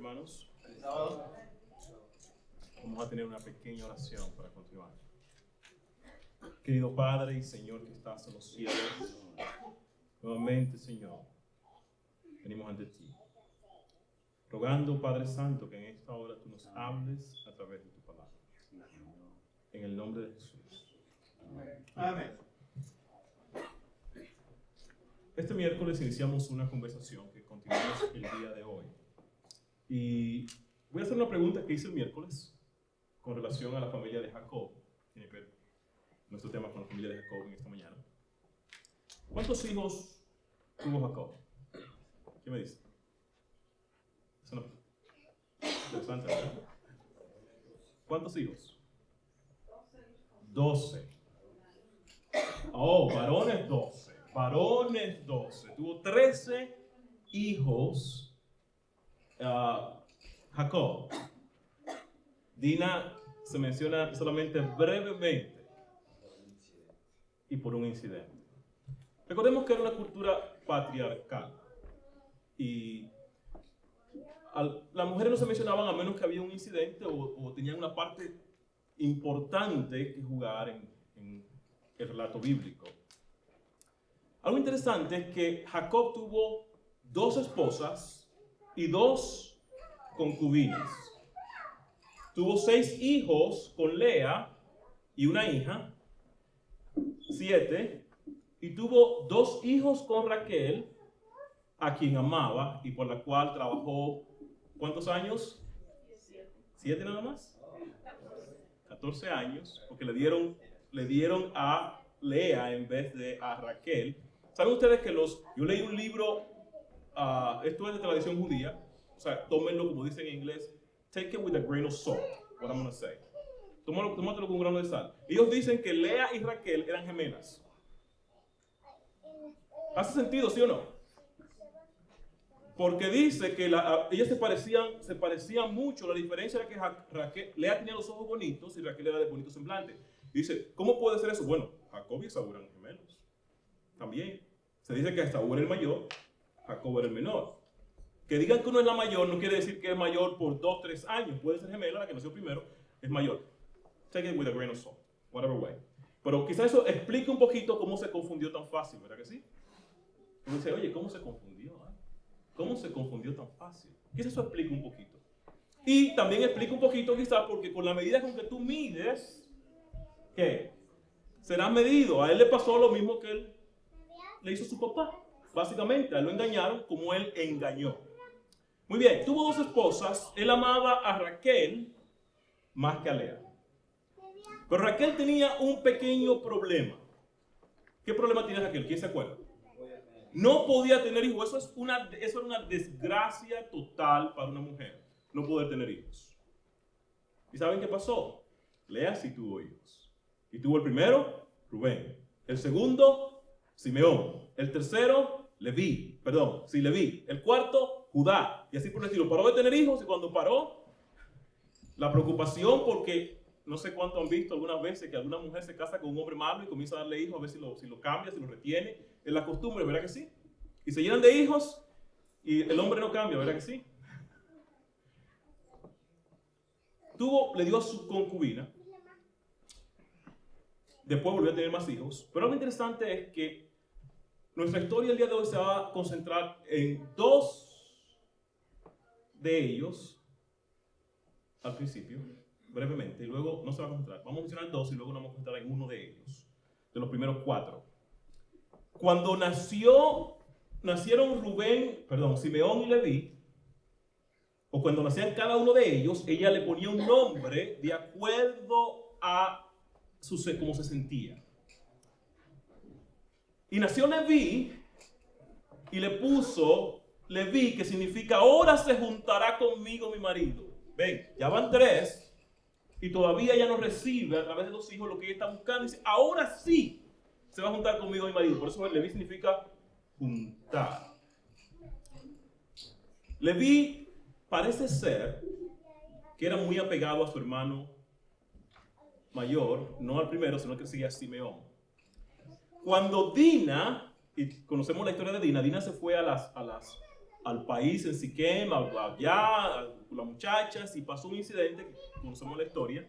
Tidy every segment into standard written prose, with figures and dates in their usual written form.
hermanos. Vamos a tener una pequeña oración para continuar. Querido Padre y Señor que estás en los cielos, nuevamente, Señor, venimos ante ti, rogando, Padre Santo, que en esta hora tú nos hables a través de tu palabra. En el nombre de Jesús. Amén. Este miércoles iniciamos una conversación que continuamos el día de hoy. Y voy a hacer una pregunta que hice el miércoles con relación a la familia de Jacob. Tiene que ver nuestro tema con la familia de Jacob en esta mañana. ¿Cuántos hijos tuvo Jacob? ¿Qué me dice? Es una interesante, ¿verdad? ¿Cuántos hijos? 12. Oh, varones 12. Varones 12. Tuvo 13 hijos Jacob. Dina se menciona solamente brevemente y por un incidente. Recordemos que era una cultura patriarcal y las mujeres no se mencionaban a menos que había un incidente o tenían una parte importante que jugar en el relato bíblico. Algo interesante es que Jacob tuvo 2 esposas y 2 concubinas. Tuvo 6 hijos con Lea y una hija, 7, y tuvo 2 hijos con Raquel, a quien amaba y por la cual trabajó, ¿cuántos años? 7 nada más. 14 años, porque le dieron a Lea en vez de a Raquel. ¿Saben ustedes que yo leí un libro, esto es de tradición judía, o sea, tómenlo como dicen en inglés, take it with a grain of salt, what I'm going to say. Tómatelo con un grano de sal. Ellos dicen que Lea y Raquel eran gemelas. ¿Hace sentido, sí o no? Porque dice que ellas se parecían mucho. La diferencia era que Lea tenía los ojos bonitos y Raquel era de bonito semblante. Dice, ¿cómo puede ser eso? Bueno, Jacob y Esaú eran gemelos. También se dice que Esaú era el mayor, Jacob era el menor. Que digan que uno es la mayor no quiere decir que es mayor por 2, 3 años. Puede ser gemela, la que nació primero es mayor. Take it with a grain of salt, whatever way. Pero quizás eso explique un poquito cómo se confundió tan fácil, ¿verdad que sí? Uno dice, oye, ¿cómo se confundió? ¿Cómo se confundió tan fácil? Quizás eso explica un poquito. Y también explica un poquito quizás porque con la medida con que tú mides, ¿qué? Será medido. A él le pasó lo mismo que él le hizo a su papá. Básicamente, a él lo engañaron como él engañó. Muy bien, tuvo 2 esposas. Él amaba a Raquel más que a Lea. Pero Raquel tenía un pequeño problema. ¿Qué problema tiene Raquel? ¿Quién se acuerda? No podía tener hijos. Eso era una desgracia total para una mujer. No poder tener hijos. ¿Y saben qué pasó? Lea sí tuvo hijos. Y tuvo el primero, Rubén. El segundo, Simeón. El tercero, Leví. El cuarto, Judá. Y así por el estilo. Paró de tener hijos y cuando paró, la preocupación porque no sé cuánto han visto algunas veces que alguna mujer se casa con un hombre malo y comienza a darle hijos a ver si lo cambia, si lo retiene. Es la costumbre, ¿verdad que sí? Y se llenan de hijos y el hombre no cambia, ¿verdad que sí? Le dio a su concubina. Después volvió a tener más hijos. Pero lo interesante es que nuestra historia el día de hoy se va a concentrar en 2 de ellos al principio, brevemente, y luego no se va a concentrar. Vamos a mencionar 2 y luego nos vamos a concentrar en uno de ellos, de los primeros 4. Cuando nacieron Simeón y Leví, o cuando nacían cada uno de ellos, ella le ponía un nombre de acuerdo a cómo se sentía. Y nació Leví y le puso Leví, que significa ahora se juntará conmigo mi marido. Ven, ya van 3 y todavía ella no recibe a través de 2 hijos lo que ella está buscando. Y dice, ahora sí se va a juntar conmigo mi marido. Por eso Leví significa juntar. Leví parece ser que era muy apegado a su hermano mayor, no al primero, sino que seguía a Simeón. Cuando Dina, y conocemos la historia de Dina, Dina se fue a las al país en Siquem, allá, con las muchachas, y pasó un incidente, que conocemos la historia.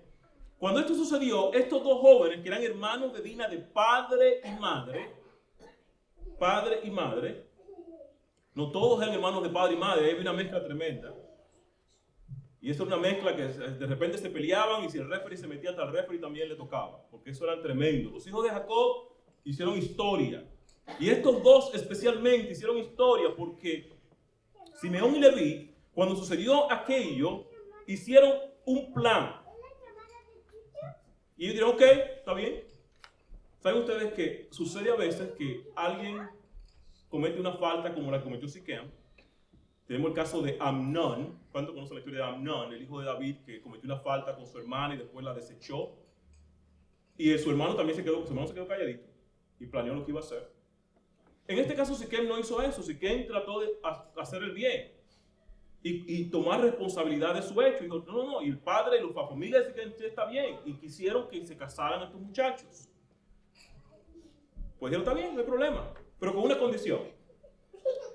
Cuando esto sucedió, estos dos jóvenes, que eran hermanos de Dina de padre y madre, no todos eran hermanos de padre y madre, había una mezcla tremenda. Y eso era una mezcla que de repente se peleaban, y si el referee se metía hasta el referee también le tocaba, porque eso era tremendo. Los hijos de Jacob hicieron historia. Y estos dos especialmente hicieron historia porque Simeón y Leví, cuando sucedió aquello, hicieron un plan. Y ellos dijeron, ok, está bien. ¿Saben ustedes que sucede a veces que alguien comete una falta como la que cometió Siquem? Tenemos el caso de Amnón. ¿Cuántos conocen la historia de Amnón, el hijo de David, que cometió una falta con su hermana y después la desechó? Y su hermano también se quedó calladito y planeó lo que iba a hacer. En este caso Siquem no hizo eso. Siquem trató de hacer el bien y tomar responsabilidad de su hecho. Y dijo, no, y el padre y la familia de Siquem está bien. Y quisieron que se casaran estos muchachos. Pues dijeron, está bien, no hay problema. Pero con una condición.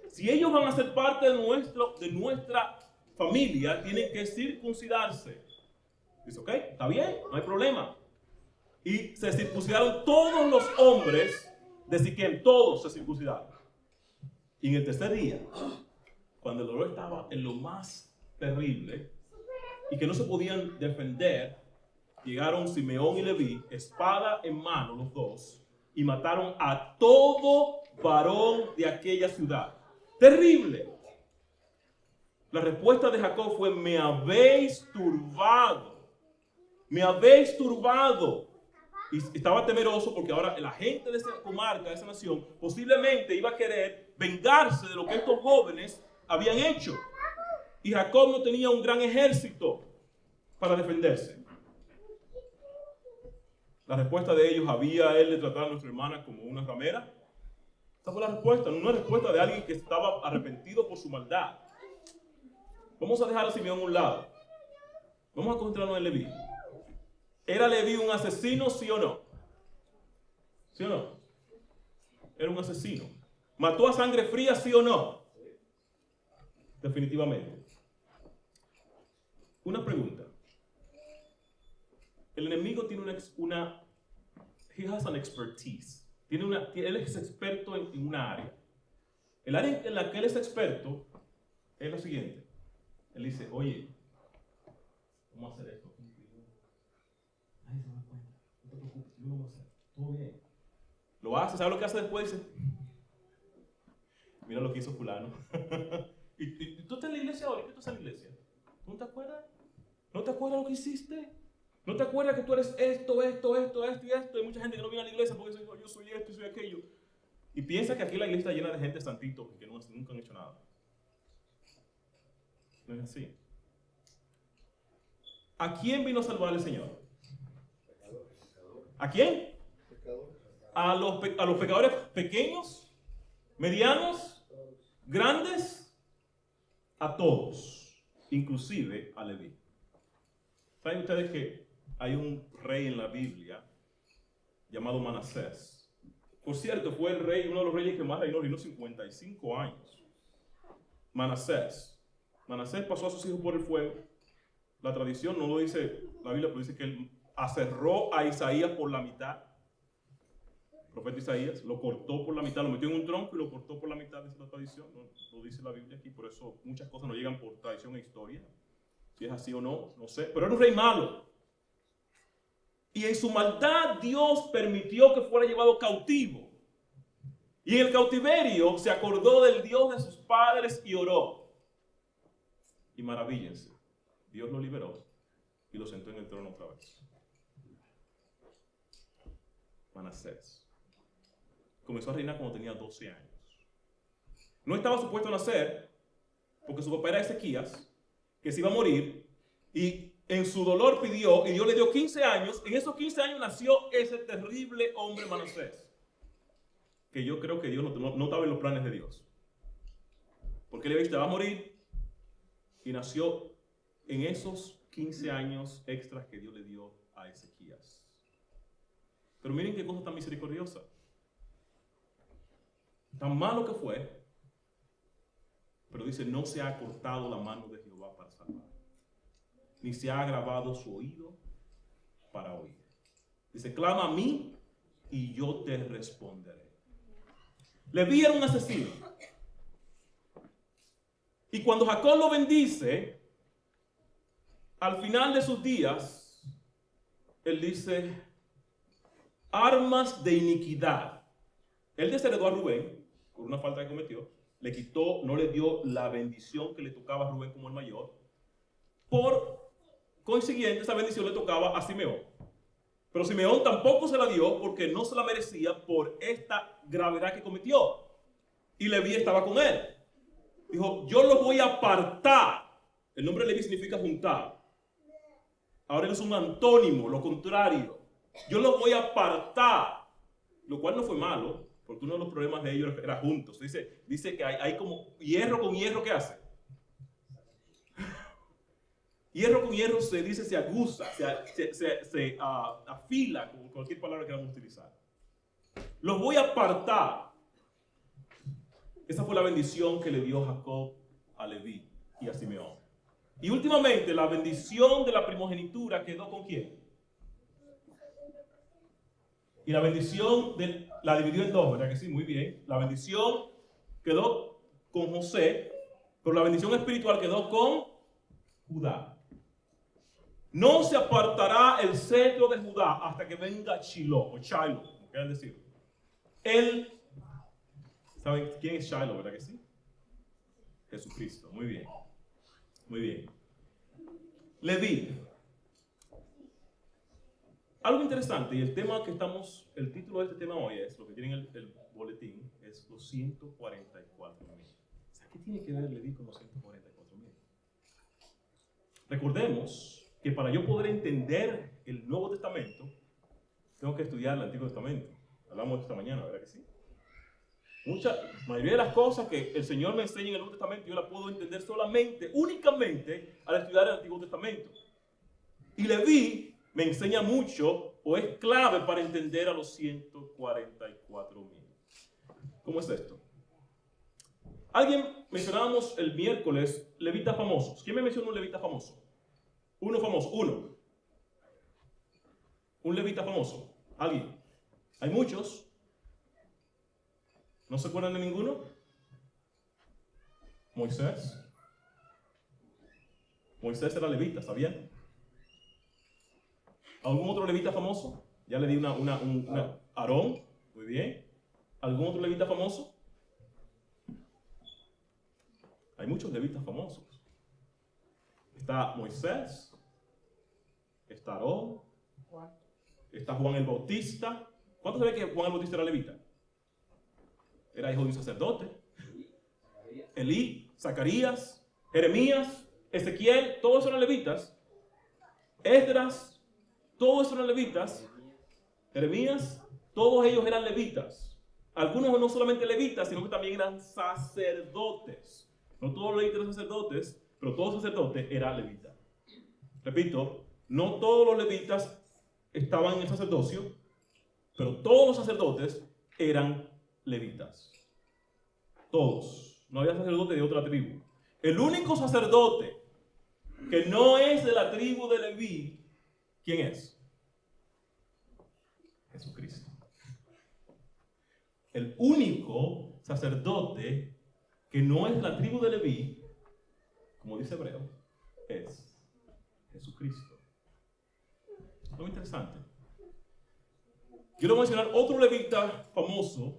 Si ellos van a ser parte de nuestra familia, tienen que circuncidarse. Dice, ok, está bien, no hay problema. Y se circuncidaron todos los hombres de Siquem, todos se circuncidaron. Y en el tercer día, cuando el dolor estaba en lo más terrible y que no se podían defender, llegaron Simeón y Leví, espada en mano los dos, y mataron a todo varón de aquella ciudad. Terrible. La respuesta de Jacob fue, me habéis turbado. Me habéis turbado. Y estaba temeroso porque ahora la gente de esa comarca, de esa nación, posiblemente iba a querer vengarse de lo que estos jóvenes habían hecho. Y Jacob no tenía un gran ejército para defenderse. La respuesta de ellos, ¿había él de tratar a nuestra hermana como una ramera? Esa fue la respuesta, no una respuesta de alguien que estaba arrepentido por su maldad. Vamos a dejar a Simeón a un lado. Vamos a concentrarnos en Leví. ¿Era Leví un asesino, sí o no? ¿Sí o no? Era un asesino. ¿Mató a sangre fría, sí o no? Definitivamente. Una pregunta. El enemigo tiene he has an expertise. Él es experto en una área. El área en la que él es experto es lo siguiente. Él dice, oye, vamos a hacer esto. Nadie se da cuenta. No te preocupes, yo lo voy a hacer. Todo bien. Lo hace, ¿sabe lo que hace después? Dice, mira lo que hizo fulano. ¿Y tú estás en la iglesia ahora? ¿Qué tú estás en la iglesia? ¿No te acuerdas? ¿No te acuerdas lo que hiciste? ¿No te acuerdas que tú eres esto y esto? Hay mucha gente que no viene a la iglesia porque dice, yo soy esto y soy aquello. Y piensa que aquí la iglesia está llena de gente santitos que nunca han hecho nada. No es así. ¿A quién vino a salvar el Señor? ¿A quién? ¿A los pecadores pequeños, medianos, grandes? A todos, inclusive a Leví. ¿Saben ustedes que hay un rey en la Biblia llamado Manasés? Por cierto, fue uno de los reyes que más reinó 55 años. Manasés pasó a sus hijos por el fuego. La tradición no lo dice la Biblia, pero dice que él aserró a Isaías por la mitad. El profeta Isaías lo cortó por la mitad, lo metió en un tronco y lo cortó por la mitad, dice la tradición. No lo dice la Biblia aquí, por eso muchas cosas no llegan por tradición e historia. Si es así o no, no sé. Pero era un rey malo. Y en su maldad Dios permitió que fuera llevado cautivo. Y en el cautiverio se acordó del Dios de sus padres y oró. Y maravíllense, Dios lo liberó y lo sentó en el trono otra vez. Manasés comenzó a reinar cuando tenía 12 años. No estaba supuesto a nacer porque su papá era Ezequías, que se iba a morir, y en su dolor pidió, y Dios le dio 15 años. En esos 15 años nació ese terrible hombre Manasés, que yo creo que Dios no estaba en los planes de Dios, porque le dijo, va a morir, y nació en esos 15 años extras que Dios le dio a Ezequías. Pero miren qué cosa tan misericordiosa, tan malo que fue, Pero dice, no se ha cortado la mano de Jehová para salvar, ni se ha agravado su oído para oír. Dice, clama a mí y yo te responderé. Leví era un asesino. Y cuando Jacob lo bendice, al final de sus días, él dice, armas de iniquidad. Él desheredó a Rubén por una falta que cometió. Le quitó, no le dio la bendición que le tocaba a Rubén como el mayor. Por consiguiente, esa bendición le tocaba a Simeón. Pero Simeón tampoco se la dio porque no se la merecía por esta gravedad que cometió. Y Leví estaba con él. Dijo, yo lo voy a apartar. El nombre Leví significa juntar. Ahora es un antónimo, lo contrario. Yo lo voy a apartar. Lo cual no fue malo, porque uno de los problemas de ellos era juntos. Dice que hay como hierro con hierro, ¿qué hace? Hierro con hierro se aguza, se afila, como cualquier palabra que queramos utilizar. Los voy a apartar. Esa fue la bendición que le dio Jacob a Leví y a Simeón. Y últimamente la bendición de la primogenitura quedó ¿con quién? Y la bendición la dividió en dos, ¿verdad que sí? Muy bien. La bendición quedó con José, pero la bendición espiritual quedó con Judá. No se apartará el cetro de Judá hasta que venga Shiloh, o Shiloh, como quieran decir. Él, ¿saben quién es Shiloh, verdad que sí? Jesucristo, muy bien. Muy bien. Leví. Algo interesante, y el título de este tema hoy es, lo que tienen el boletín, es los 144,000. O sea, ¿qué tiene que ver Leví con los 144,000? Recordemos que para yo poder entender el Nuevo Testamento, tengo que estudiar el Antiguo Testamento. Hablamos de esta mañana, ¿verdad que sí? Mayoría de las cosas que el Señor me enseña en el Nuevo Testamento, yo las puedo entender únicamente al estudiar el Antiguo Testamento. Y Leví me enseña mucho, o es clave para entender a los 144,000. ¿Cómo es esto? Mencionábamos el miércoles levitas famosos. ¿Quién me mencionó un levita famoso? Uno famoso, uno. Un levita famoso. ¿Alguien? Hay muchos. ¿No se acuerdan de ninguno? Moisés. Moisés era levita, ¿sabían? ¿Algún otro levita famoso? Ya le di una Aarón. Muy bien. ¿Algún otro levita famoso? Hay muchos levitas famosos. Está Moisés. Está Aarón. Está Juan el Bautista. ¿Cuántos saben que Juan el Bautista era levita? Era hijo de un sacerdote. Elí, Zacarías, Jeremías, Ezequiel, todos eran levitas. Esdras, todos eran levitas. Jeremías, todos ellos eran levitas. Algunos no solamente levitas, sino que también eran sacerdotes. No todos los levitas eran sacerdotes, pero todo sacerdote era levita. Repito, no todos los levitas estaban en el sacerdocio, pero todos los sacerdotes eran levitas. Todos. No había sacerdote de otra tribu. El único sacerdote que no es de la tribu de Leví, ¿quién es? Jesucristo. El único sacerdote que no es de la tribu de Leví, como dice Hebreo, es Jesucristo. Muy interesante. Yo le voy a mencionar otro levita famoso.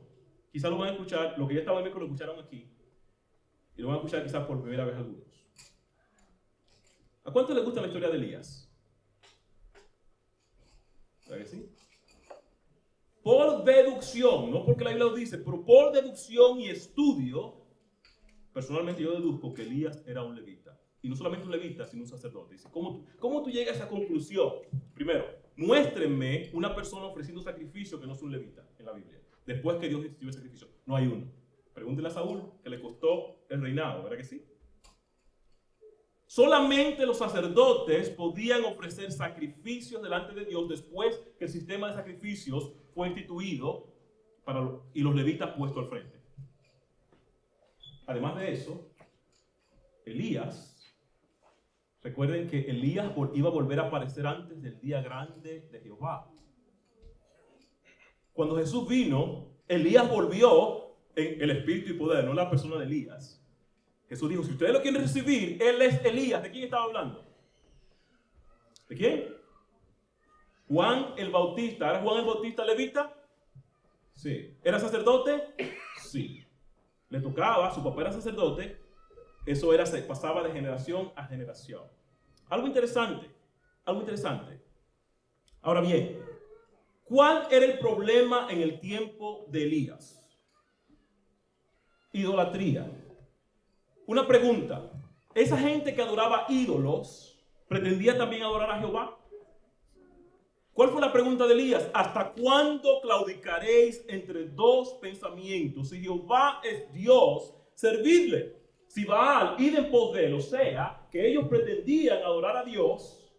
Quizás lo van a escuchar, lo que ya estaba en miércoles lo escucharon aquí. Y lo van a escuchar quizás por primera vez algunos. ¿A cuánto les gusta la historia de Elías? ¿Verdad que sí? Por deducción, no porque la Biblia lo dice, pero por deducción y estudio, personalmente yo deduzco que Elías era un levita. Y no solamente un levita, sino un sacerdote. Dice, ¿cómo tú llegas a esa conclusión? Primero, muéstrenme una persona ofreciendo sacrificio que no es un levita en la Biblia. Después que Dios instituyó el sacrificio. No hay uno. Pregúntenle a Saúl, que le costó el reinado, ¿verdad que sí? Solamente los sacerdotes podían ofrecer sacrificios delante de Dios después que el sistema de sacrificios fue instituido y los levitas puestos al frente. Además de eso, Elías, recuerden que Elías iba a volver a aparecer antes del día grande de Jehová. Cuando Jesús vino, Elías volvió en el espíritu y poder, no la persona de Elías. Jesús dijo, si ustedes lo quieren recibir, él es Elías. ¿De quién estaba hablando? ¿De quién? Juan el Bautista. ¿Era Juan el Bautista levita? Sí. ¿Era sacerdote? Sí. Le tocaba, su papá era sacerdote. Eso era, se pasaba de generación a generación. Algo interesante. Ahora bien, ¿cuál era el problema en el tiempo de Elías? Idolatría. Una pregunta. ¿Esa gente que adoraba ídolos pretendía también adorar a Jehová? ¿Cuál fue la pregunta de Elías? ¿Hasta cuándo claudicaréis entre dos pensamientos? Si Jehová es Dios, servidle. Si Baal, id en pos de él. O sea, que ellos pretendían adorar a Dios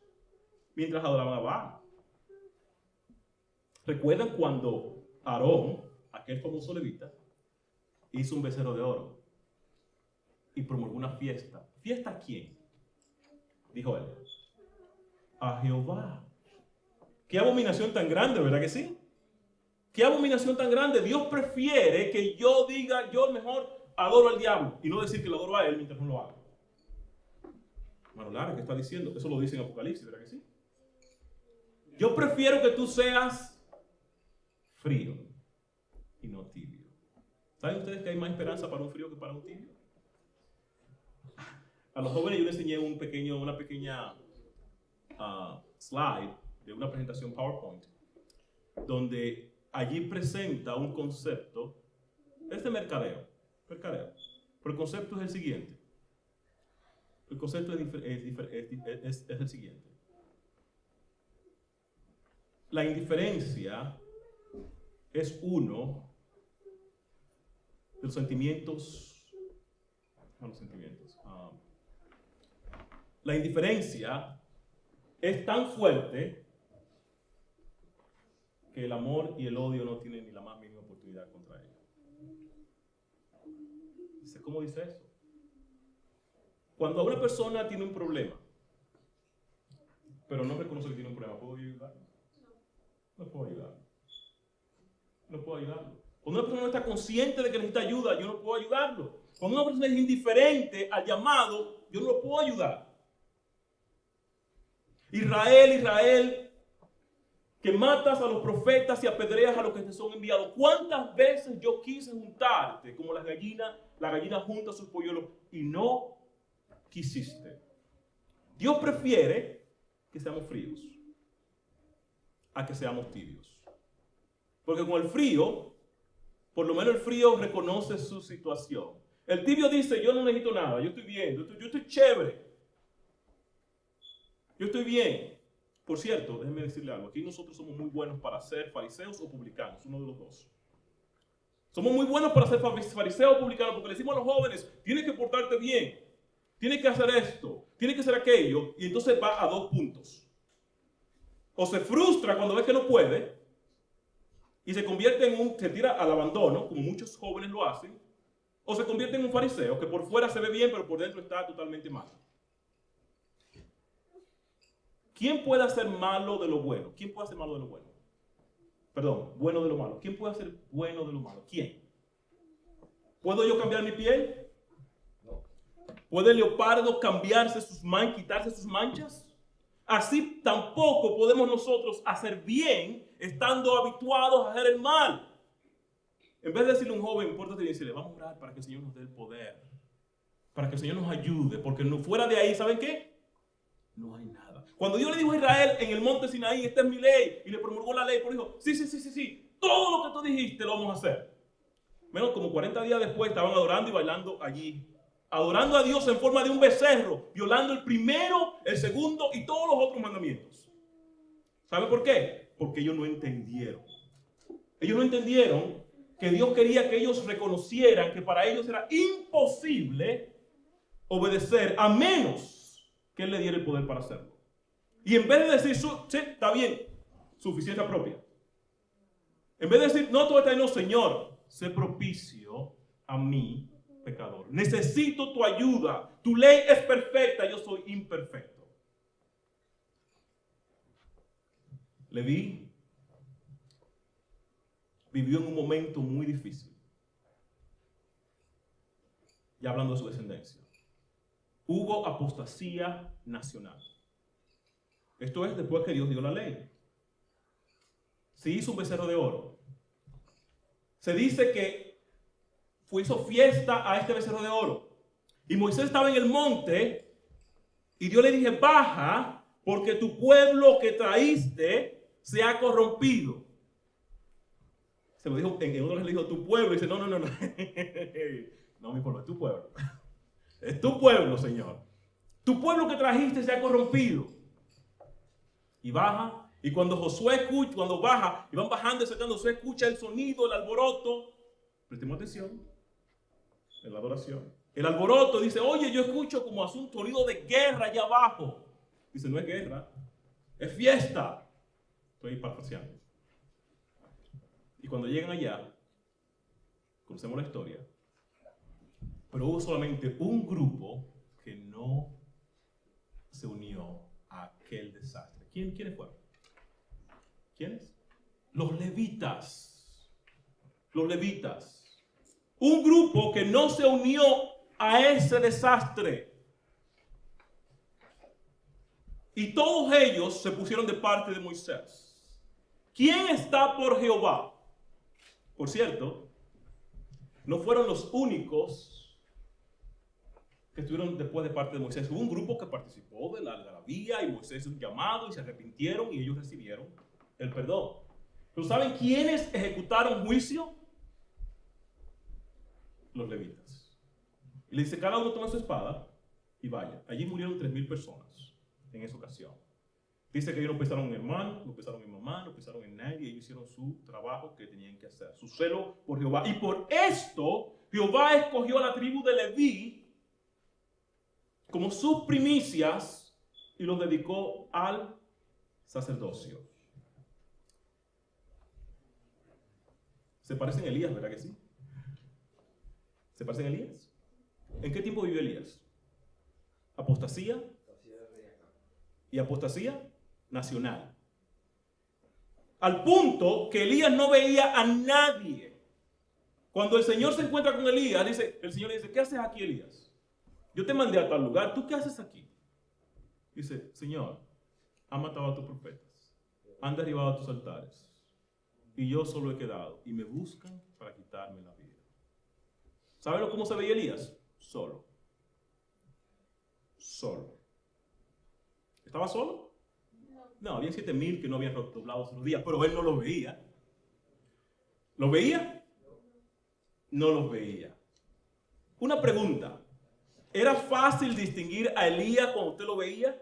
mientras adoraban a Baal. ¿Recuerdan cuando Aarón, aquel famoso levita, hizo un becerro de oro y promulgó una fiesta? ¿Fiesta a quién? Dijo él. A Jehová. Qué abominación tan grande, ¿verdad que sí? Qué abominación tan grande. Dios prefiere que yo diga, yo mejor adoro al diablo y no decir que lo adoro a él mientras no lo hago. Bueno, Lara, ¿qué está diciendo? Eso lo dice en Apocalipsis, ¿verdad que sí? Yo prefiero que tú seas frío y no tibio. ¿Saben ustedes que hay más esperanza para un frío que para un tibio? A los jóvenes yo les enseñé una pequeña slide de una presentación PowerPoint, donde allí presenta un concepto, es de mercadeo, pero el concepto es el siguiente. El concepto es el siguiente. La indiferencia es uno de los sentimientos, la indiferencia es tan fuerte que el amor y el odio no tienen ni la más mínima oportunidad contra ella. ¿Cómo dice eso? Cuando una persona tiene un problema, pero no reconoce que tiene un problema, ¿puedo ayudarlo? No puedo ayudarlo. Cuando una persona no está consciente de que necesita ayuda, yo no puedo ayudarlo. Cuando una persona es indiferente al llamado, yo no lo puedo ayudar. Israel, que matas a los profetas y apedreas a los que te son enviados. ¿Cuántas veces yo quise juntarte como la gallina junta a sus polluelos y no quisiste? Dios prefiere que seamos fríos a que seamos tibios. Porque con el frío, por lo menos el frío reconoce su situación. El tibio dice, yo no necesito nada, yo estoy bien, yo estoy chévere. Yo estoy bien. Por cierto, déjenme decirle algo. Aquí nosotros somos muy buenos para ser fariseos o publicanos, uno de los dos. Somos muy buenos para ser fariseos o publicanos porque le decimos a los jóvenes, tienes que portarte bien, tienes que hacer esto, tienes que hacer aquello, y entonces va a dos puntos. O se frustra cuando ve que no puede y se convierte se tira al abandono, como muchos jóvenes lo hacen, o se convierte en un fariseo que por fuera se ve bien, pero por dentro está totalmente mal. ¿Quién puede hacer malo de lo bueno? ¿Quién puede hacer malo de lo bueno? Perdón, bueno de lo malo. ¿Quién puede hacer bueno de lo malo? ¿Quién? ¿Puedo yo cambiar mi piel? No. ¿Puede el leopardo quitarse sus manchas? Así tampoco podemos nosotros hacer bien estando habituados a hacer el mal. En vez de decirle a un joven, pórtate bien, decirle, vamos a orar para que el Señor nos dé el poder. Para que el Señor nos ayude. Porque fuera de ahí, ¿saben qué? No hay nada. Cuando Dios le dijo a Israel en el monte Sinaí, esta es mi ley, y le promulgó la ley, pues dijo, sí, todo lo que tú dijiste lo vamos a hacer. Menos como 40 días después estaban adorando y bailando allí, adorando a Dios en forma de un becerro, violando el primero, el segundo y todos los otros mandamientos. ¿Sabe por qué? Porque ellos no entendieron. Ellos no entendieron que Dios quería que ellos reconocieran que para ellos era imposible obedecer a menos que Él le diera el poder para hacerlo. Y en vez de decir, sí, está bien, suficiencia propia. En vez de decir, no, todo está bien, no, Señor, sé propicio a mí pecador. Necesito tu ayuda. Tu ley es perfecta, yo soy imperfecto. Leví vivió en un momento muy difícil. Ya hablando de su descendencia. Hubo apostasía nacional. Esto es después que Dios dio la ley. Se hizo un becerro de oro. Se dice que hizo fiesta a este becerro de oro. Y Moisés estaba en el monte y Dios le dije, baja porque tu pueblo que traíste se ha corrompido. Se lo dijo, en uno le dijo tu pueblo y dice, no. No, mi pueblo, es tu pueblo. Es tu pueblo, Señor. Tu pueblo que trajiste se ha corrompido. Y baja. Y cuando Josué escucha, cuando baja, y van bajando y saltando, Josué escucha el sonido, el alboroto. Prestemos atención. En la adoración. El alboroto dice, oye, yo escucho como un sonido de guerra allá abajo. Dice, no es guerra, es fiesta. Estoy parafraseando. Y cuando llegan allá, conocemos la historia, pero hubo solamente un grupo que no se unió a aquel desastre. ¿Quiénes fueron? ¿Quiénes? Los levitas. Los levitas. Un grupo que no se unió a ese desastre. Y todos ellos se pusieron de parte de Moisés. ¿Quién está por Jehová? Por cierto, no fueron los únicos que estuvieron después de parte de Moisés. Hubo un grupo que participó de la algarabía y Moisés hizo un llamado y se arrepintieron y ellos recibieron el perdón. ¿Pero saben quiénes ejecutaron juicio? Los levitas. Y le dice, cada uno toma su espada y vaya. Allí murieron 3,000 personas en esa ocasión. Dice que ellos no pensaron en hermano, no pensaron en mamá, no pensaron en nadie. Ellos hicieron su trabajo que tenían que hacer. Su celo por Jehová. Y por esto, Jehová escogió a la tribu de Leví como sus primicias y los dedicó al sacerdocio. Se parecen a Elías, ¿verdad que sí? ¿Se parecen a Elías? ¿En qué tiempo vivió Elías? Apostasía y apostasía nacional. Al punto que Elías no veía a nadie. Cuando el Señor se encuentra con Elías, el Señor le dice, ¿qué haces aquí, Elías? Yo te mandé a tal lugar, ¿tú qué haces aquí? Dice, Señor, han matado a tus profetas, han derribado a tus altares, y yo solo he quedado, y me buscan para quitarme la vida. ¿Saben cómo se veía Elías? Solo. Solo. ¿Estaba solo? No, había 7,000 que no habían doblado sus días, pero él no los veía. ¿Los veía? No los veía. Una pregunta. ¿Era fácil distinguir a Elías cuando usted lo veía?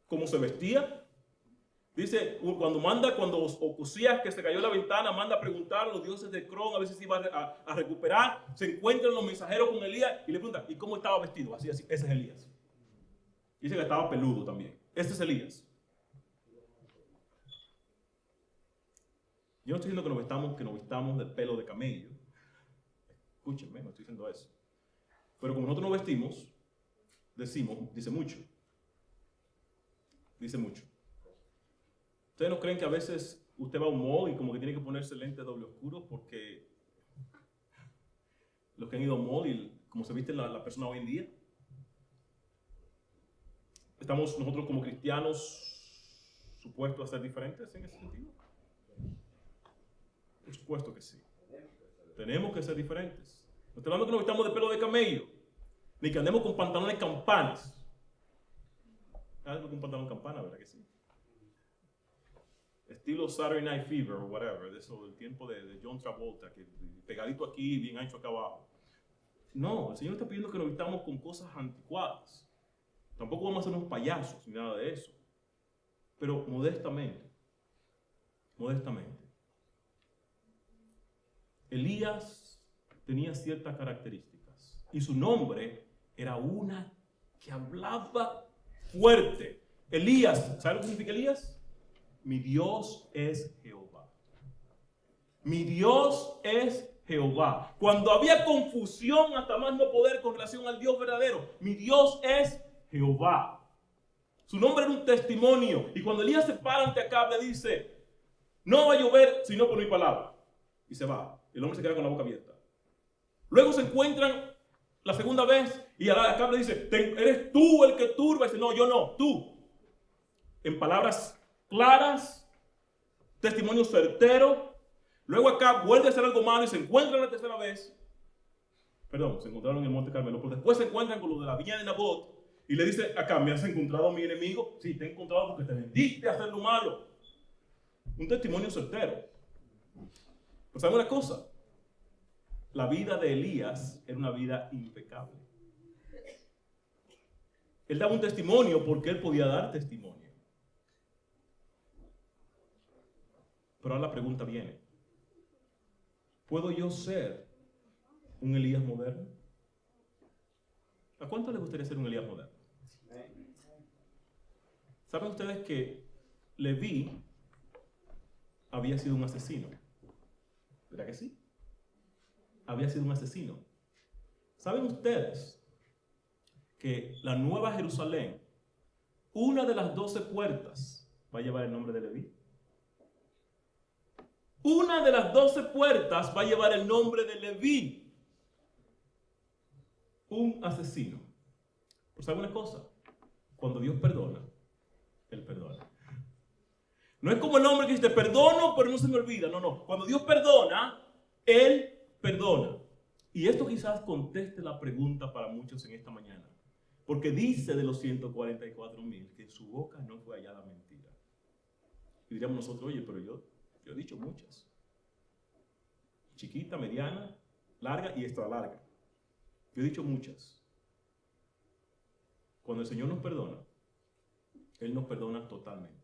¿Cómo se vestía? Dice, cuando Ocosías, que se cayó en la ventana, manda a preguntar a los dioses de Cron a ver si se iba a recuperar. Se encuentran los mensajeros con Elías y le preguntan, ¿y cómo estaba vestido? Así, ese es Elías. Dice que estaba peludo también. Este es Elías. Yo no estoy diciendo que nos vistamos de pelo de camello. Escúchenme, no estoy diciendo eso. Pero como nosotros nos vestimos, dice mucho. Dice mucho. ¿Ustedes no creen que a veces usted va a un mall y como que tiene que ponerse lentes doble oscuro porque los que han ido a un mall y como se viste la persona hoy en día? ¿Estamos nosotros como cristianos supuestos a ser diferentes en ese sentido? Por supuesto que sí. Tenemos que ser diferentes. No estoy hablando que nos vistamos de pelo de camello, ni que andemos con pantalones campanas. ¿Sabes lo que es un pantalón campana, verdad que sí? Estilo Saturday Night Fever o whatever, de eso del tiempo de John Travolta, que pegadito aquí, bien ancho acá abajo. No, el Señor está pidiendo que nos vistamos con cosas anticuadas. Tampoco vamos a ser unos payasos ni nada de eso. Pero modestamente. Modestamente. Elías tenía ciertas características. Y su nombre era una que hablaba fuerte. Elías, ¿sabe lo que significa Elías? Mi Dios es Jehová. Mi Dios es Jehová. Cuando había confusión hasta más no poder con relación al Dios verdadero, mi Dios es Jehová. Su nombre era un testimonio. Y cuando Elías se para ante Acab, le dice, no va a llover sino por mi palabra. Y se va. El hombre se queda con la boca abierta. Luego se encuentran la segunda vez y Acab le dice, ¿eres tú el que turba? Y dice, no, yo no, tú. En palabras claras, testimonio certero. Luego Acab vuelve a hacer algo malo y se encuentran la tercera vez. Perdón, se encontraron en el Monte Carmelo, pero después se encuentran con lo de la viña de Nabot y le dice, Acab, ¿me has encontrado a mi enemigo? Sí, te he encontrado porque te vendiste a hacer lo malo. Un testimonio certero. Pues ¿saben una cosa? La vida de Elías era una vida impecable. Él daba un testimonio porque él podía dar testimonio. Pero ahora la pregunta viene. ¿Puedo yo ser un Elías moderno? ¿A cuánto les gustaría ser un Elías moderno? ¿Saben ustedes que Leví había sido un asesino? ¿Verdad que sí? Había sido un asesino. ¿Saben ustedes que la Nueva Jerusalén, una de las 12 puertas, va a llevar el nombre de Leví? Una de las 12 puertas va a llevar el nombre de Leví. Un asesino. Pues ¿saben una cosa? Cuando Dios perdona, Él perdona. No es como el hombre que dice, te perdono, pero no se me olvida. No, no. Cuando Dios perdona, Él perdona. Y esto quizás conteste la pregunta para muchos en esta mañana. Porque dice de los 144,000 que en su boca no fue hallada mentira. Y diríamos nosotros, oye, pero yo he dicho muchas. Chiquita, mediana, larga y extra larga. Yo he dicho muchas. Cuando el Señor nos perdona, Él nos perdona totalmente.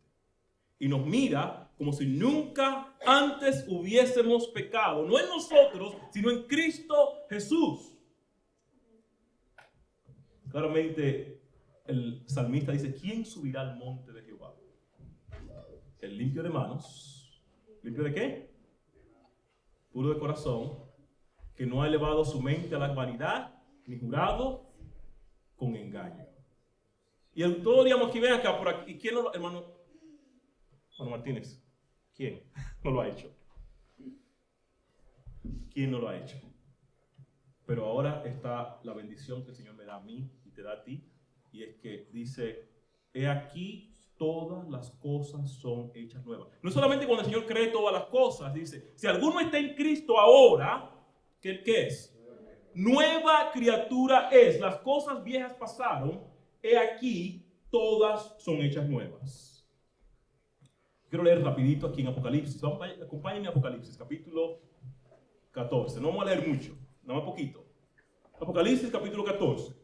Y nos mira como si nunca antes hubiésemos pecado. No en nosotros, sino en Cristo Jesús. Claramente el salmista dice, ¿quién subirá al monte de Jehová? El limpio de manos. ¿Limpio de qué? Puro de corazón, que no ha elevado su mente a la vanidad, ni jurado con engaño. Y todos digamos que ven acá por aquí. ¿Y quién no lo, hermano Martínez? ¿Quién no lo ha hecho? ¿Quién no lo ha hecho? Pero ahora está la bendición que el Señor me da a mí y te da a ti. Y es que dice, he aquí todas las cosas son hechas nuevas. No solamente cuando el Señor cree todas las cosas, dice, si alguno está en Cristo ahora, ¿qué es? Nueva criatura es. Las cosas viejas pasaron, he aquí todas son hechas nuevas. Quiero leer rapidito aquí en Apocalipsis. Acompáñenme a Apocalipsis, capítulo 14. No vamos a leer mucho, nada más poquito. Apocalipsis, capítulo 14.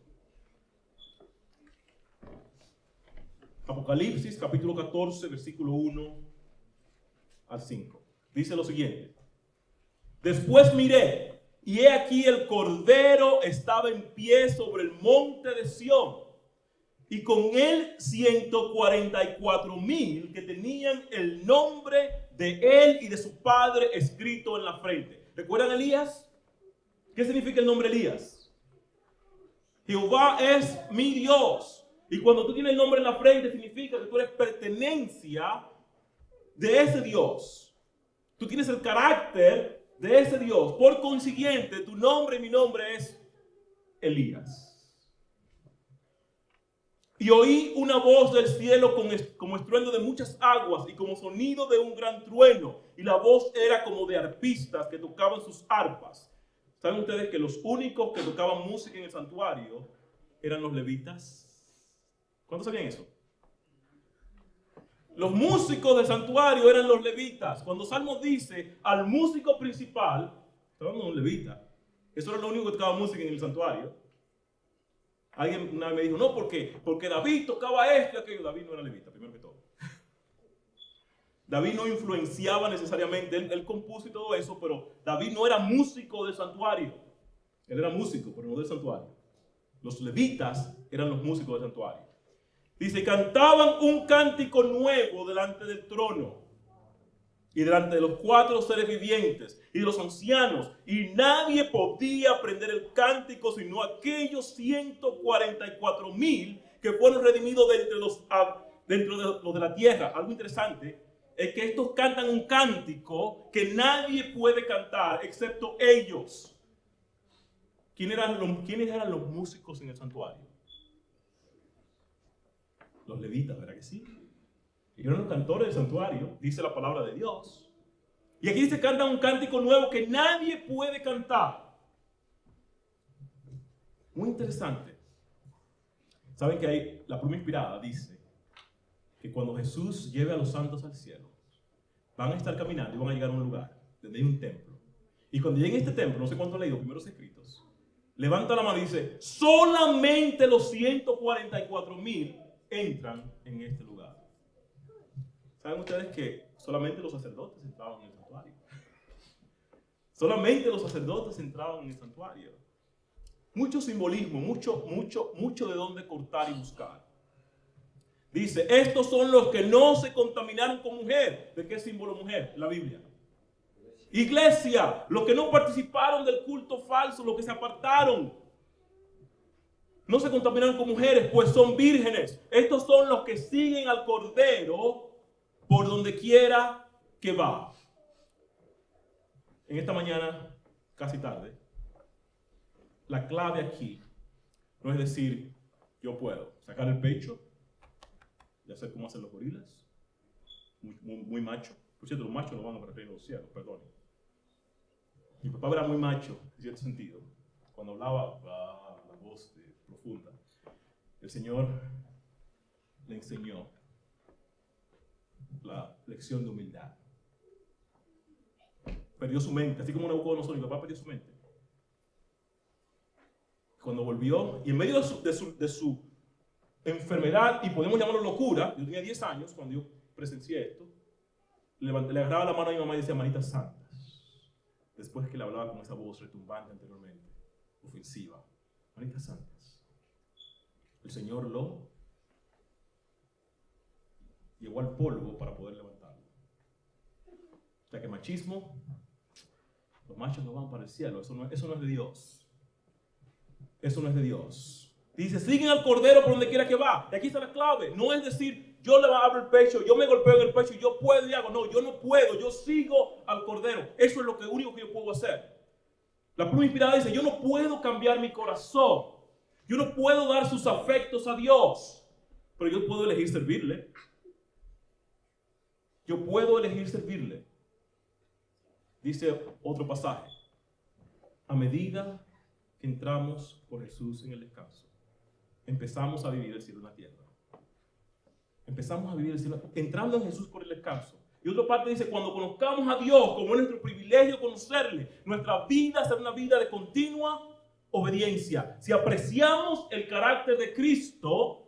Apocalipsis, capítulo 14, versículo 1 al 5. Dice lo siguiente. Después miré, y he aquí el Cordero estaba en pie sobre el monte de Sión, y con él 144,000 que tenían el nombre de él y de su padre escrito en la frente. ¿Recuerdan a Elías? ¿Qué significa el nombre Elías? Jehová es mi Dios. Y cuando tú tienes el nombre en la frente, significa que tú eres pertenencia de ese Dios. Tú tienes el carácter de ese Dios. Por consiguiente, tu nombre y mi nombre es Elías. Y oí una voz del cielo como estruendo de muchas aguas y como sonido de un gran trueno. Y la voz era como de arpistas que tocaban sus arpas. ¿Saben ustedes que los únicos que tocaban música en el santuario eran los levitas? ¿Cuántos sabían eso? Los músicos del santuario eran los levitas. Cuando Salmo dice al músico principal, está hablando de un levita. Eso era lo único que tocaba música en el santuario. Alguien una vez me dijo, no, porque David tocaba esto y aquello. David no era levita, primero que todo. David no influenciaba necesariamente, él compuso y todo eso, pero David no era músico del santuario. Él era músico, pero no del santuario. Los levitas eran los músicos del santuario. Dice, cantaban un cántico nuevo delante del trono y delante de los 4 seres vivientes y de los ancianos, y nadie podía aprender el cántico sino aquellos 144,000 que fueron redimidos dentro de los de la tierra. Algo interesante es que estos cantan un cántico que nadie puede cantar excepto ellos. ¿Quiénes eran los músicos en el santuario? Los levitas, ¿verdad que sí? Ellos eran los cantores del santuario, dice la palabra de Dios. Y aquí se canta un cántico nuevo que nadie puede cantar. Muy interesante. Saben que la pluma inspirada dice que cuando Jesús lleve a los santos al cielo, van a estar caminando y van a llegar a un lugar donde hay un templo. Y cuando lleguen a este templo, no sé cuánto he leído, primeros escritos, levanta la mano y dice, solamente los 144,000 entran en este lugar. ¿Saben ustedes que solamente los sacerdotes entraban en el santuario? Solamente los sacerdotes entraban en el santuario. Mucho simbolismo, mucho de dónde cortar y buscar. Dice, estos son los que no se contaminaron con mujer. ¿De qué símbolo mujer? La Biblia. Iglesia, los que no participaron del culto falso, los que se apartaron. No se contaminaron con mujeres, pues son vírgenes. Estos son los que siguen al Cordero por donde quiera que va. En esta mañana, casi tarde, la clave aquí no es decir, yo puedo sacar el pecho y hacer como hacen los gorilas, muy macho. Por cierto, los machos no van a para el reino de los cielos, perdón. Mi papá era muy macho, en cierto sentido. Cuando hablaba, la voz profunda. El Señor le enseñó la lección de humildad. Perdió su mente, así como Nabucodonosor, mi papá perdió su mente. Cuando volvió, y en medio de su enfermedad, y podemos llamarlo locura, yo tenía 10 años cuando yo presencié esto, le agarraba la mano a mi mamá y decía, manitas santas. Después que le hablaba con esa voz retumbante anteriormente, ofensiva, manitas santas. El Señor lo llevó al polvo para poder levantarlo. O sea que machismo, los machos no van para el cielo, eso no es de Dios. Eso no es de Dios. Dice, siguen al Cordero por donde quiera que va. Y aquí está la clave. No es decir, yo le abro el pecho, yo me golpeo en el pecho y yo puedo y hago. No, yo no puedo, yo sigo al Cordero. Eso es lo único que yo puedo hacer. La pluma inspirada dice, yo no puedo cambiar mi corazón. Yo no puedo dar sus afectos a Dios. Pero yo puedo elegir servirle. Yo puedo elegir servirle. Dice otro pasaje. A medida que entramos por Jesús en el descanso, empezamos a vivir el cielo en la tierra. Empezamos a vivir el cielo, entrando en Jesús por el descanso. Y otra parte dice, cuando conozcamos a Dios, como es nuestro privilegio conocerle, nuestra vida será una vida de continua obediencia. Si apreciamos el carácter de Cristo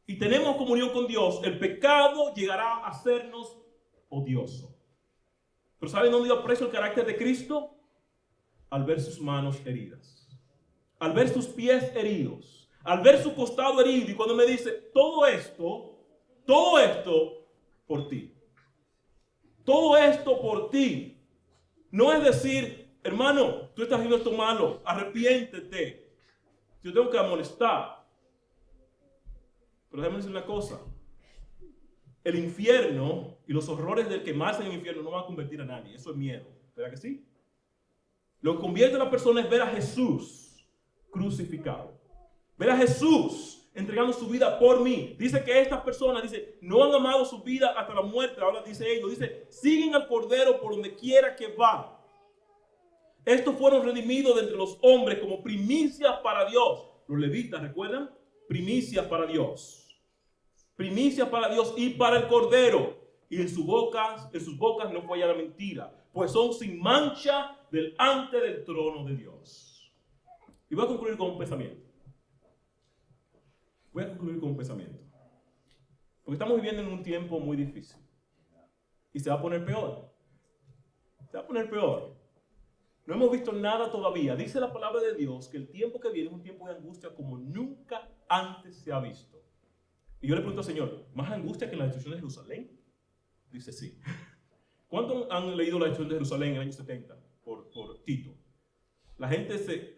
y tenemos comunión con Dios, el pecado llegará a hacernos odioso. Pero ¿saben dónde yo aprecio el carácter de Cristo? Al ver sus manos heridas. Al ver sus pies heridos, al ver su costado herido, y cuando me dice, todo esto por ti. Todo esto por ti. No es decir, hermano, tú estás haciendo esto malo, arrepiéntete. Yo tengo que amonestar. Pero déjame decir una cosa. El infierno y los horrores del quemarse en el infierno no van a convertir a nadie. Eso es miedo. ¿Verdad que sí? Lo que convierte a la persona es ver a Jesús crucificado. Ver a Jesús entregando su vida por mí. Dice que estas personas, no han amado su vida hasta la muerte. Ahora dice ellos, siguen al Cordero por donde quiera que va. Estos fueron redimidos de entre los hombres como primicias para Dios. Los levitas, ¿recuerdan? Primicias para Dios. Primicias para Dios y para el Cordero. Y en sus bocas no fue hallada mentira, pues son sin mancha delante del trono de Dios. Y voy a concluir con un pensamiento. Porque estamos viviendo en un tiempo muy difícil. Y se va a poner peor. No hemos visto nada todavía. Dice la palabra de Dios que el tiempo que viene es un tiempo de angustia como nunca antes se ha visto. Y yo le pregunto al Señor, ¿más angustia que en la destrucción de Jerusalén? Dice sí. ¿Cuántos han leído la historia de Jerusalén en el año 70 por Tito? La gente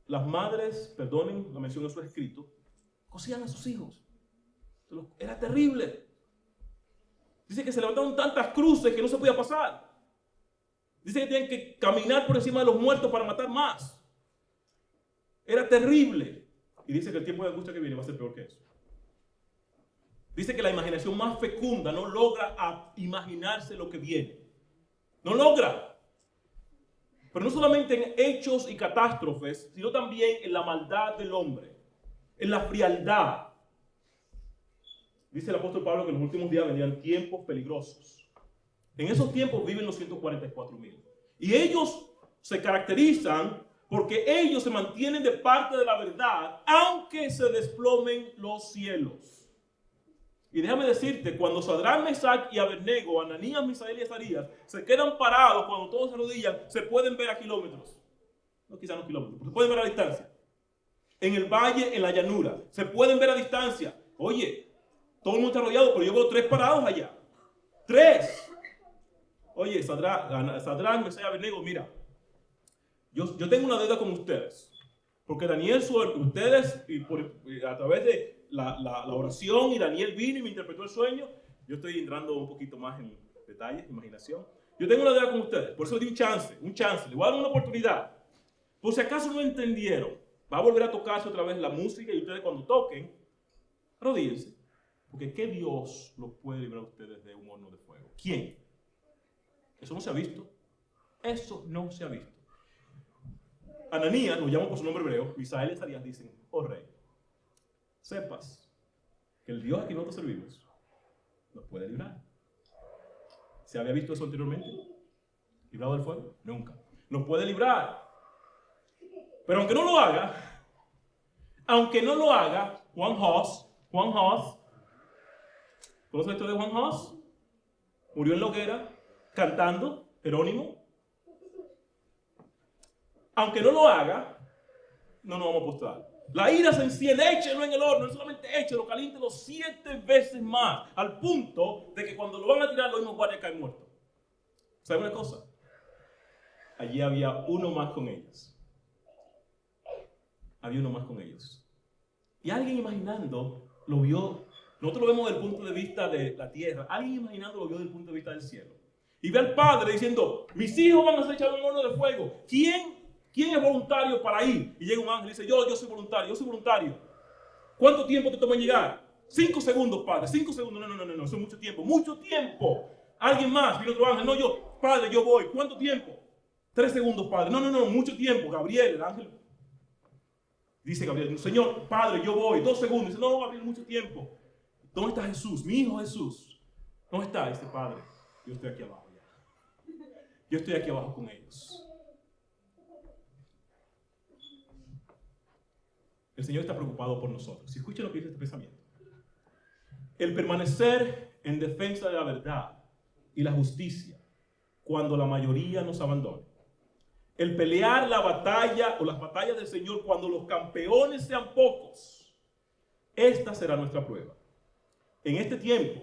las madres, perdonen la mención de su escrito, cosían a sus hijos. Era terrible. Dice que se levantaron tantas cruces que no se podía pasar. Dice que tenían que caminar por encima de los muertos para matar más. Era terrible. Y dice que el tiempo de angustia que viene va a ser peor que eso. Dice que la imaginación más fecunda no logra imaginarse lo que viene. No logra. Pero no solamente en hechos y catástrofes, sino también en la maldad del hombre, en la frialdad. Dice el apóstol Pablo que en los últimos días vendrían tiempos peligrosos. En esos tiempos viven los 144,000. Y ellos se caracterizan porque ellos se mantienen de parte de la verdad, aunque se desplomen los cielos. Y déjame decirte, cuando Sadrach, Mesach y Abednego, Ananías, Misael y Azarías, se quedan parados cuando todos se arrodillan, se pueden ver a kilómetros. No, quizás no kilómetros, pero se pueden ver a distancia. En el valle, en la llanura, se pueden ver a distancia. Oye, todo el mundo está arrodillado, pero yo veo 3 parados allá. 3. Oye, Sadrach, Mesach y Abednego, mira, yo tengo una deuda con ustedes. Porque Daniel, ustedes, a través de la oración, y Daniel vino y me interpretó el sueño. Yo estoy entrando un poquito más en detalles, imaginación. Yo tengo una deuda con ustedes, por eso le di un chance, le voy a dar una oportunidad. Por si acaso no entendieron, va a volver a tocarse otra vez la música y ustedes cuando toquen, arrodíllense. Porque ¿qué Dios los puede librar a ustedes de un horno de fuego? ¿Quién? Eso no se ha visto. Eso no se ha visto. Ananías, lo llamo por su nombre hebreo, Misael y Azarías dicen, oh rey, sepas que el Dios a quien nosotros servimos nos puede librar. ¿Se había visto eso anteriormente? ¿Librado del fuego? Nunca. Nos puede librar. Pero aunque no lo haga, Juan Hus, ¿conoce la historia de Juan Hus? Murió en la hoguera, cantando, Jerónimo. Aunque no lo haga, no nos vamos a postrar. La ira se enciende, échelo en el horno, no solamente échelo, caliéntelo 7 veces más, al punto de que cuando lo van a tirar, los mismos guardias caen muertos. ¿Saben una cosa? Allí había uno más con ellos. Había uno más con ellos. Y alguien imaginando lo vio, nosotros lo vemos desde el punto de vista de la tierra, alguien imaginando lo vio desde el punto de vista del cielo. Y ve al padre diciendo, mis hijos van a ser echados en un horno de fuego. ¿Quién es voluntario para ir? Y llega un ángel y dice, yo soy voluntario. ¿Cuánto tiempo te toma en llegar? 5 segundos, padre, 5 segundos. No, eso es mucho tiempo. Alguien más, viene otro ángel, no, padre, yo voy. ¿Cuánto tiempo? 3 segundos, padre. No, mucho tiempo. Gabriel, el ángel. Dice Gabriel, Señor, padre, yo voy. 2 segundos. Dice, no, Gabriel, mucho tiempo. ¿Dónde está Jesús? Mi hijo Jesús. ¿Dónde está? Dice, padre, yo estoy aquí abajo ya. Yo estoy aquí abajo con ellos. El Señor está preocupado por nosotros. Si escuchen lo que dice este pensamiento. El permanecer en defensa de la verdad y la justicia cuando la mayoría nos abandone. El pelear la batalla o las batallas del Señor cuando los campeones sean pocos. Esta será nuestra prueba. En este tiempo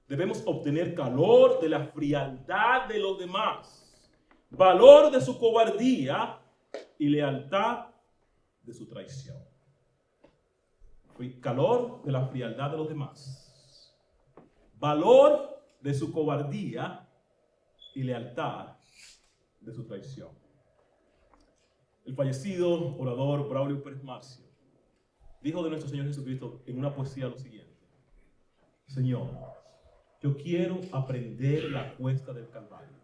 debemos obtener calor de la frialdad de los demás, valor de su cobardía y lealtad de su traición. Calor de la frialdad de los demás, valor de su cobardía y lealtad de su traición. El fallecido orador Braulio Pérez Marcio dijo de nuestro Señor Jesucristo en una poesía lo siguiente: Señor, yo quiero aprender la cuesta del Calvario,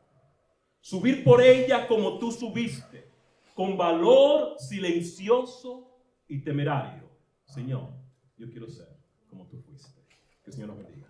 subir por ella como tú subiste, con valor silencioso y temerario. Señor, yo quiero ser como tú fuiste. Que el Señor nos bendiga.